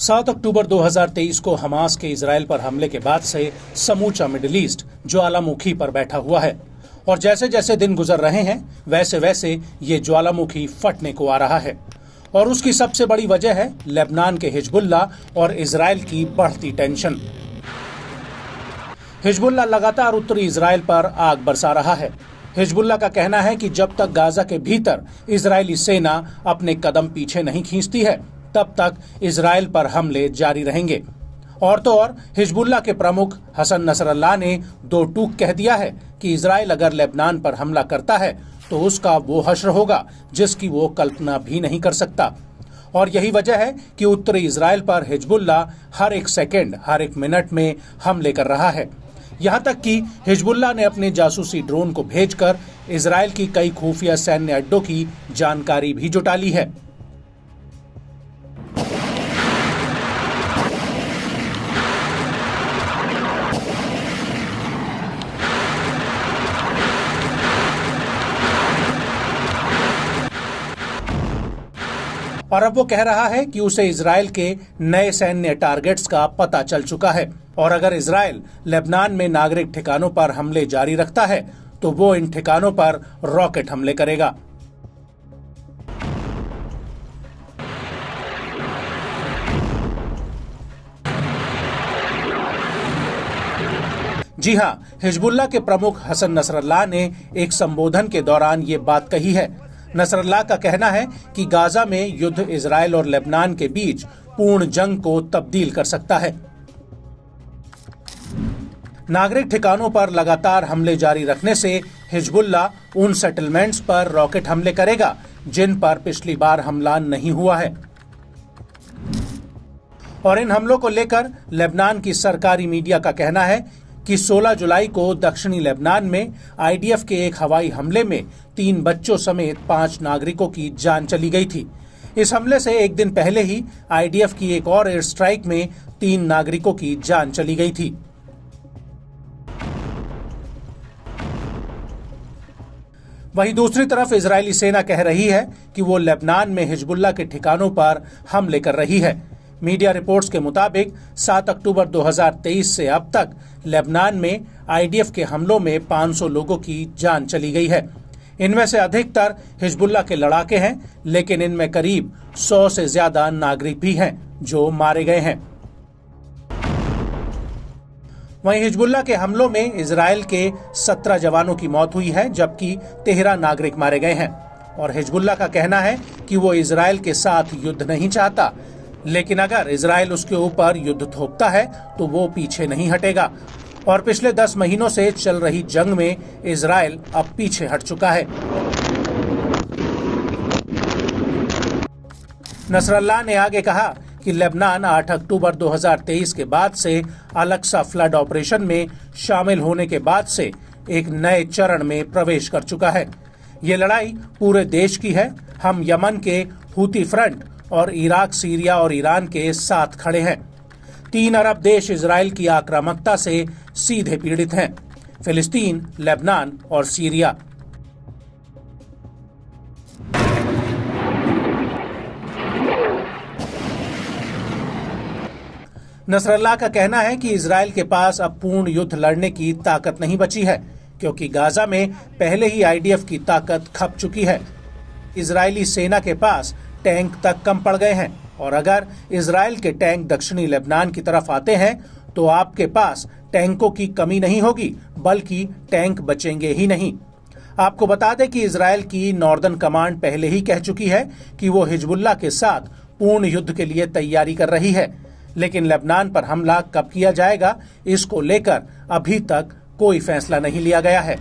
7 अक्टूबर 2023 को हमास के इजराइल पर हमले के बाद से समूचा मिडिल ईस्ट ज्वालामुखी पर बैठा हुआ है और जैसे जैसे दिन गुजर रहे हैं वैसे वैसे ये ज्वालामुखी फटने को आ रहा है। और उसकी सबसे बड़ी वजह है लेबनान के हिजबुल्ला और इजराइल की बढ़ती टेंशन। हिजबुल्ला लगातार उत्तरी इजराइल पर आग बरसा रहा है। हिजबुल्ला का कहना है कि जब तक गाजा के भीतर इजरायली सेना अपने कदम पीछे नहीं खींचती है तब तक इजराइल पर हमले जारी रहेंगे। और तो और हिजबुल्ला के प्रमुख हसन नसरल्लाह ने दो टूक कह दिया है कि इजराइल अगर लेबनान पर हमला करता है तो उसका वो हश्र होगा जिसकी वो कल्पना भी नहीं कर सकता। और यही वजह है कि उत्तरी इजराइल पर हिजबुल्ला हर एक सेकेंड, हर एक मिनट में हमले कर रहा है। यहाँ तक कि हिजबुल्ला ने अपने जासूसी ड्रोन को भेजकर इजराइल की कई खुफिया सैन्य अड्डों की जानकारी भी जुटा ली है। और अब वो कह रहा है कि उसे इजराइल के नए सैन्य टारगेट्स का पता चल चुका है और अगर इजराइल लेबनान में नागरिक ठिकानों पर हमले जारी रखता है तो वो इन ठिकानों पर रॉकेट हमले करेगा। जी हां, हिजबुल्ला के प्रमुख हसन नसरल्लाह ने एक संबोधन के दौरान ये बात कही है। नसरल्लाह का कहना है कि गाजा में युद्ध इजराइल और लेबनान के बीच पूर्ण जंग को तब्दील कर सकता है। नागरिक ठिकानों पर लगातार हमले जारी रखने से हिजबुल्ला उन सेटलमेंट्स पर रॉकेट हमले करेगा जिन पर पिछली बार हमला नहीं हुआ है। और इन हमलों को लेकर लेबनान की सरकारी मीडिया का कहना है कि 16 जुलाई को दक्षिणी लेबनान में आईडीएफ के एक हवाई हमले में 3 बच्चों समेत 5 नागरिकों की जान चली गई थी। इस हमले से एक दिन पहले ही आईडीएफ की एक और एयर स्ट्राइक में 3 नागरिकों की जान चली गई थी। वहीं दूसरी तरफ इजरायली सेना कह रही है कि वो लेबनान में हिजबुल्ला के ठिकानों पर हमले कर रही है। मीडिया रिपोर्ट्स के मुताबिक 7 अक्टूबर 2023 से अब तक लेबनान में आईडीएफ के हमलों में 500 लोगों की जान चली गई है। इनमें से अधिकतर हिजबुल्ला के लड़ाके हैं, लेकिन इनमें करीब 100 से ज्यादा नागरिक भी हैं जो मारे गए हैं। वहीं हिजबुल्ला के हमलों में इजराइल के 17 जवानों की मौत हुई है जबकि 13 नागरिक मारे गए हैं। और हिजबुल्ला का कहना है कि वो इजराइल के साथ युद्ध नहीं चाहता, लेकिन अगर इजराइल उसके ऊपर युद्ध थोपता है तो वो पीछे नहीं हटेगा। और पिछले 10 महीनों से चल रही जंग में इजराइल अब पीछे हट चुका है। नसरल्लाह ने आगे कहा कि लेबनान 8 अक्टूबर 2023 के बाद से अल-अक्सा फ्लड ऑपरेशन में शामिल होने के बाद से एक नए चरण में प्रवेश कर चुका है। ये लड़ाई पूरे देश की है। हम यमन के हूती फ्रंट और इराक, सीरिया और ईरान के साथ खड़े हैं। 3 अरब देश इजराइल की आक्रामकता से सीधे पीड़ित हैं: फिलिस्तीन, लेबनान और सीरिया। नसरल्लाह का कहना है कि इजराइल के पास अब पूर्ण युद्ध लड़ने की ताकत नहीं बची है क्योंकि गाजा में पहले ही आईडीएफ की ताकत खप चुकी है। इजरायली सेना के पास टैंक तक कम पड़ गए हैं और अगर इजराइल के टैंक दक्षिणी लेबनान की तरफ आते हैं तो आपके पास टैंकों की कमी नहीं होगी बल्कि टैंक बचेंगे ही नहीं। आपको बता दें कि इजराइल की नॉर्दर्न कमांड पहले ही कह चुकी है कि वो हिजबुल्ला के साथ पूर्ण युद्ध के लिए तैयारी कर रही है, लेकिन लेबनान पर हमला कब किया जाएगा इसको लेकर अभी तक कोई फैसला नहीं लिया गया है।